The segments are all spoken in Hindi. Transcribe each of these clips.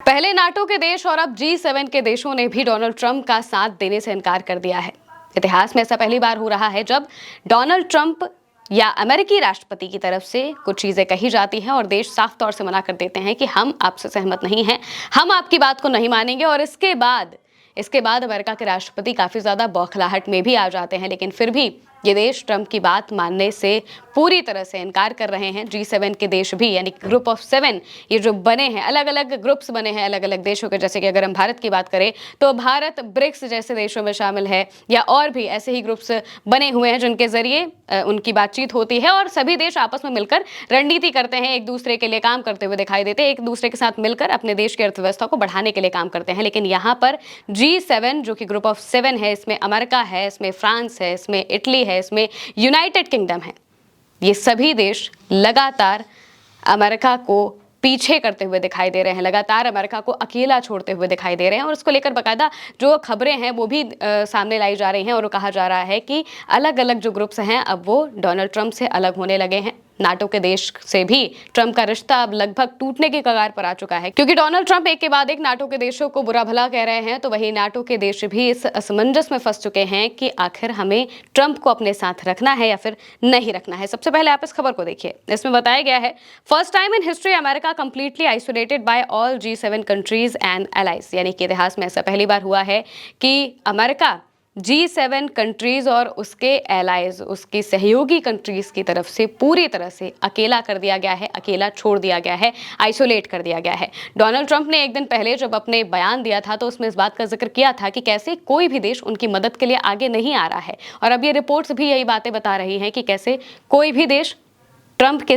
पहले नाटो के देश और अब G7 के देशों ने भी डोनाल्ड ट्रंप का साथ देने से इनकार कर दिया है। इतिहास में ऐसा पहली बार हो रहा है जब डोनाल्ड ट्रंप या अमेरिकी राष्ट्रपति की तरफ से कुछ चीजें कही जाती हैं और देश साफ तौर से मना कर देते हैं कि हम आपसे सहमत नहीं हैं, हम आपकी बात को नहीं मानेंगे। और इसके बाद अमेरिका के राष्ट्रपति काफी ज्यादा बौखलाहट में भी आ जाते हैं, लेकिन फिर भी ये देश ट्रंप की बात मानने से पूरी तरह से इनकार कर रहे हैं। G7 के देश भी, यानी ग्रुप ऑफ 7, ये जो बने हैं, अलग अलग ग्रुप्स बने हैं अलग अलग देशों के। जैसे कि अगर हम भारत की बात करें तो भारत ब्रिक्स जैसे देशों में शामिल है, या और भी ऐसे ही ग्रुप्स बने हुए हैं जिनके जरिए उनकी बातचीत होती है और सभी देश आपस में मिलकर रणनीति करते हैं, एक दूसरे के लिए काम करते हुए दिखाई देते हैं, एक दूसरे के साथ मिलकर अपने देश की अर्थव्यवस्था को बढ़ाने के लिए काम करते हैं। लेकिन यहाँ पर G7 जो कि ग्रुप ऑफ 7 है, इसमें अमेरिका है, इसमें फ्रांस है, इसमें इटली है, इसमें यूनाइटेड किंगडम है। ये सभी देश लगातार अमेरिका को पीछे करते हुए दिखाई दे रहे हैं, लगातार अमेरिका को अकेला छोड़ते हुए दिखाई दे रहे हैं। और उसको लेकर बाकायदा जो खबरें हैं वो भी सामने लाई जा रही हैं और कहा जा रहा है कि अलग अलग जो ग्रुप्स हैं अब वो डोनाल्ड ट्रंप से अलग होने लगे हैं। नाटो के देश से भी ट्रंप का रिश्ता अब लगभग टूटने की कगार पर आ चुका है, क्योंकि डोनाल्ड ट्रंप एक के बाद एक नाटो के देशों को बुरा भला कह रहे हैं। तो वही नाटो के देश भी इस असमंजस में फंस चुके हैं कि आखिर हमें ट्रंप को अपने साथ रखना है या फिर नहीं रखना है। सबसे पहले आप इस खबर को देखिए। इसमें बताया गया है, first time in history America completely isolated by all G7 countries and allies. यानी कि इतिहास में ऐसा पहली बार हुआ है कि अमेरिका G7 कंट्रीज और उसके एलाइज, उसकी सहयोगी कंट्रीज की तरफ से पूरी तरह से अकेला कर दिया गया है, अकेला छोड़ दिया गया है, आइसोलेट कर दिया गया है। डोनाल्ड ट्रंप ने एक दिन पहले जब अपने बयान दिया था तो उसमें इस बात का जिक्र किया था कि कैसे कोई भी देश उनकी मदद के लिए आगे नहीं आ रहा है। और अब ये रिपोर्ट्स भी यही बातें बता रही हैं कि कैसे कोई भी देश ट्रंप के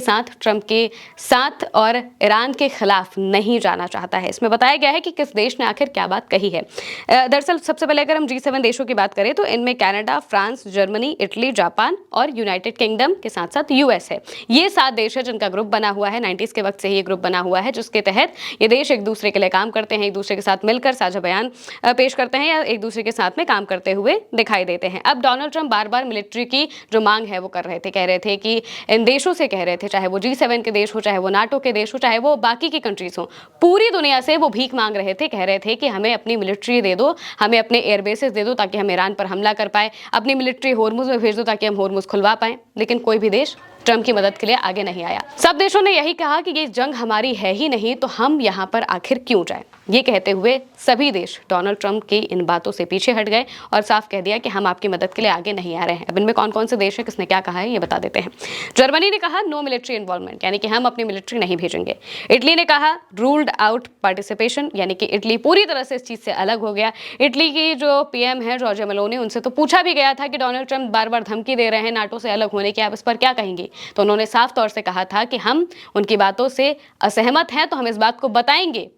साथ और ईरान के खिलाफ नहीं जाना चाहता है। इसमें बताया गया है कि किस देश ने आखिर क्या बात कही है। दरअसल सबसे पहले अगर हम G7 देशों की बात करें तो इनमें Canada, France, Germany, Italy, Japan और यूनाइटेड किंगडम के साथ साथ US है। ये 7 देश है जिनका ग्रुप बना हुआ है। 90s के वक्त से ही ये ग्रुप बना हुआ है, जिसके तहत ये देश एक दूसरे के लिए काम करते हैं, एक दूसरे के साथ मिलकर साझा बयान पेश करते हैं या एक दूसरे के साथ में काम करते हुए दिखाई देते हैं। अब डोनाल्ड ट्रंप बार बार मिलिट्री की जो मांग है वो कर रहे थे, कह रहे थे कि इन देशों से कह रहे थे, चाहे वो G7 के देश हो, चाहे वो नाटो के देश हो, चाहे वो बाकी की कंट्रीज हो, पूरी दुनिया से वो भीख मांग रहे थे, कह रहे थे कि हमें अपनी मिलिट्री दे दो, हमें अपने एयरबेसेस दे दो ताकि हम ईरान पर हमला कर पाए, अपनी मिलिट्री होर्मुज में भेज दो ताकि हम होर्मुज खुलवा पाए। लेकिन कोई भी देश ट्रंप की मदद के लिए आगे नहीं आया। सब देशों ने यही कहा कि ये जंग हमारी है ही नहीं, तो हम यहाँ पर आखिर क्यों जाएं। ये कहते हुए सभी देश डोनाल्ड ट्रंप की इन बातों से पीछे हट गए और साफ कह दिया कि हम आपकी मदद के लिए आगे नहीं आ रहे हैं। अब इनमें कौन कौन से देश हैं, किसने क्या कहा है, ये बता देते हैं। जर्मनी ने कहा नो मिलिट्री इन्वॉल्वमेंट, यानी कि हम अपनी मिलिट्री नहीं भेजेंगे। इटली ने कहा रूल्ड आउट पार्टिसिपेशन, यानी कि इटली पूरी तरह से इस चीज से अलग हो गया। इटली की जो PM है जॉर्जिया मेलोनी, उनसे तो पूछा भी गया था कि डोनाल्ड ट्रंप बार बार धमकी दे रहे हैं नाटो से अलग होने की, आप इस पर क्या कहेंगी। तो उन्होंने साफ तौर से कहा था कि हम उनकी बातों से असहमत हैं, तो हम इस बात को बताएंगे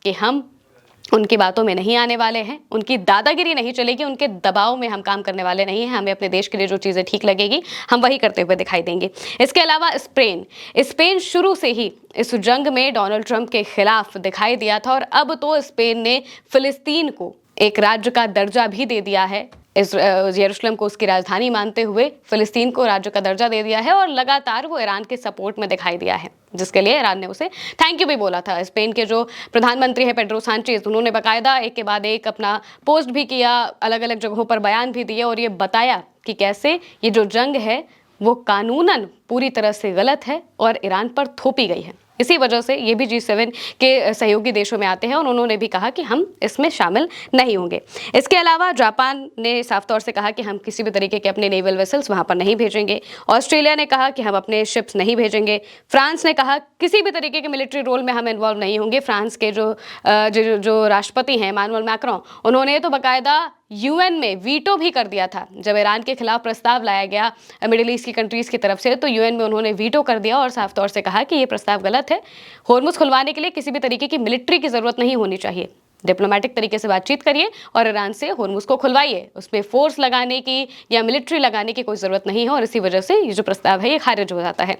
कि हम उनकी बातों में नहीं आने वाले हैं, उनकी दादागिरी नहीं चलेगी, उनके दबाव में हम काम करने वाले नहीं हैं। हमें अपने देश के लिए जो चीज़ें ठीक लगेगी हम वही करते हुए दिखाई देंगे। इसके अलावा स्पेन शुरू से ही इस जंग में डोनाल्ड ट्रंप के खिलाफ दिखाई दिया था और अब तो स्पेन ने फिलिस्तीन को एक राज्य का दर्जा भी दे दिया है। इस यरूशलेम को उसकी राजधानी मानते हुए फिलिस्तीन को राज्य का दर्जा दे दिया है और लगातार वो ईरान के सपोर्ट में दिखाई दिया है, जिसके लिए ईरान ने उसे थैंक यू भी बोला था। स्पेन के जो प्रधानमंत्री है पेड्रो सांचेज, उन्होंने बाकायदा एक के बाद एक अपना पोस्ट भी किया, अलग अलग जगहों पर बयान भी दिए और ये बताया कि कैसे ये जो जंग है वो कानूनन पूरी तरह से गलत है और ईरान पर थोपी गई है। इसी वजह से ये भी G7 के सहयोगी देशों में आते हैं और उन्होंने भी कहा कि हम इसमें शामिल नहीं होंगे। इसके अलावा जापान ने साफ तौर से कहा कि हम किसी भी तरीके के अपने नेवल वेसल्स वहां पर नहीं भेजेंगे। ऑस्ट्रेलिया ने कहा कि हम अपने शिप्स नहीं भेजेंगे। फ्रांस ने कहा किसी भी तरीके के मिलिट्री रोल में हम इन्वॉल्व नहीं होंगे। फ्रांस के जो राष्ट्रपति हैं इमानुएल मैक्रों, उन्होंने तो बाकायदा UN में वीटो भी कर दिया था। जब ईरान के खिलाफ प्रस्ताव लाया गया मिडिल ईस्ट की कंट्रीज की तरफ से, तो UN में उन्होंने वीटो कर दिया और साफ तौर से कहा कि ये प्रस्ताव गलत है। होर्मुज खुलवाने के लिए किसी भी तरीके की मिलिट्री की जरूरत नहीं होनी चाहिए, डिप्लोमेटिक तरीके से बातचीत करिए और ईरान से होर्मुज को खुलवाइए, उसमें फोर्स लगाने की या मिलिट्री लगाने की कोई जरूरत नहीं है। और इसी वजह से ये जो प्रस्ताव है ये खारिज हो जाता है।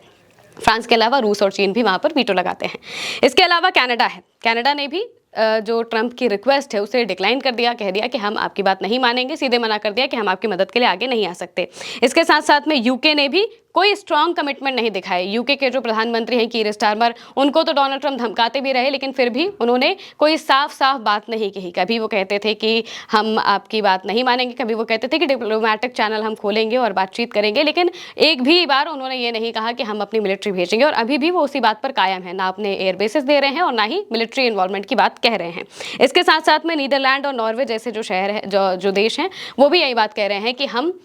फ्रांस के अलावा रूस और चीन भी वहां पर वीटो लगाते हैं। इसके अलावा कनाडा है, कनाडा ने भी जो ट्रंप की रिक्वेस्ट है उसे डिक्लाइन कर दिया, कह दिया कि हम आपकी बात नहीं मानेंगे, सीधे मना कर दिया कि हम आपकी मदद के लिए आगे नहीं आ सकते। इसके साथ साथ में UK ने भी कोई स्ट्रांग कमिटमेंट नहीं दिखाए। यूके के जो प्रधानमंत्री हैं कीर स्टारमर, उनको तो डोनाल्ड ट्रंप धमकाते भी रहे, लेकिन फिर भी उन्होंने कोई साफ-साफ बात नहीं कही। कभी वो कहते थे कि हम आपकी बात नहीं मानेंगे, कभी वो कहते थे कि डिप्लोमैटिक चैनल हम खोलेंगे और बातचीत करेंगे, लेकिन एक भी बार उन्होंने ये नहीं कहा कि हम अपनी मिलिट्री भेजेंगे, और अभी भी वो उसी बात पर कायम है। ना अपने एयर बेसेस दे रहे हैं और ना ही मिलिट्री इन्वॉल्वमेंट की बात कह रहे हैं। इसके साथ-साथ में नीदरलैंड और नॉर्वे जैसे जो शहर है, जो देश हैं, वो भी यही बात कह रहे हैं कि हम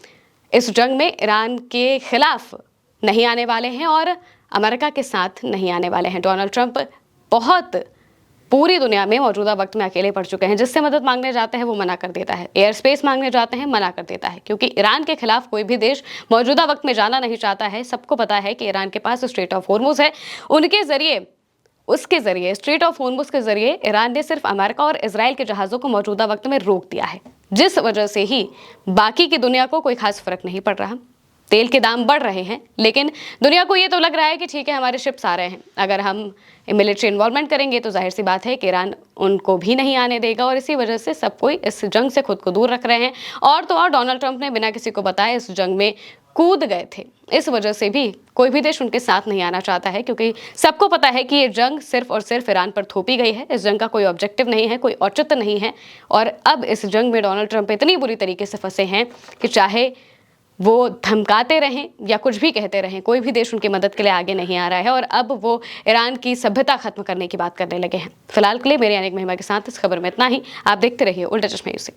इस जंग में ईरान के खिलाफ नहीं आने वाले हैं और अमेरिका के साथ नहीं आने वाले हैं। डोनाल्ड ट्रंप बहुत पूरी दुनिया में मौजूदा वक्त में अकेले पड़ चुके हैं। जिससे मदद मांगने जाते हैं वो मना कर देता है, एयर स्पेस मांगने जाते हैं मना कर देता है, क्योंकि ईरान के खिलाफ कोई भी देश मौजूदा वक्त में जाना नहीं चाहता है। सबको पता है कि ईरान के पास स्ट्रेट ऑफ हॉर्मुज है, उसके जरिए स्ट्रेट ऑफ हॉर्मुज के जरिए ईरान ने सिर्फ अमेरिका और इजराइल के जहाज़ों को मौजूदा वक्त में रोक दिया है, जिस वजह से ही बाकी की दुनिया को कोई खास फर्क नहीं पड़ रहा। तेल के दाम बढ़ रहे हैं, लेकिन दुनिया को ये तो लग रहा है कि ठीक है, हमारे शिप्स आ रहे हैं, अगर हम मिलिट्री इन्वॉल्वमेंट करेंगे तो जाहिर सी बात है कि ईरान उनको भी नहीं आने देगा, और इसी वजह से सब कोई इस जंग से खुद को दूर रख रहे हैं। और तो और डोनाल्ड ट्रंप ने बिना किसी को बताए इस जंग में कूद गए थे। इस वजह से भी कोई भी देश उनके साथ नहीं आना चाहता है, क्योंकि सबको पता है कि ये जंग सिर्फ और सिर्फ ईरान पर थोपी गई है। इस जंग का कोई ऑब्जेक्टिव नहीं है, कोई औचित्य नहीं है, और अब इस जंग में डोनाल्ड ट्रंप इतनी बुरी तरीके से फंसे हैं कि चाहे वो धमकाते रहें या कुछ भी कहते रहें, कोई भी देश उनकी मदद के लिए आगे नहीं आ रहा है, और अब वो ईरान की सभ्यता खत्म करने की बात करने लगे हैं। फिलहाल के लिए मेरे अनेक महिमा के साथ इस खबर में इतना ही। आप देखते रहिए उल्टा चश्मा न्यूज़।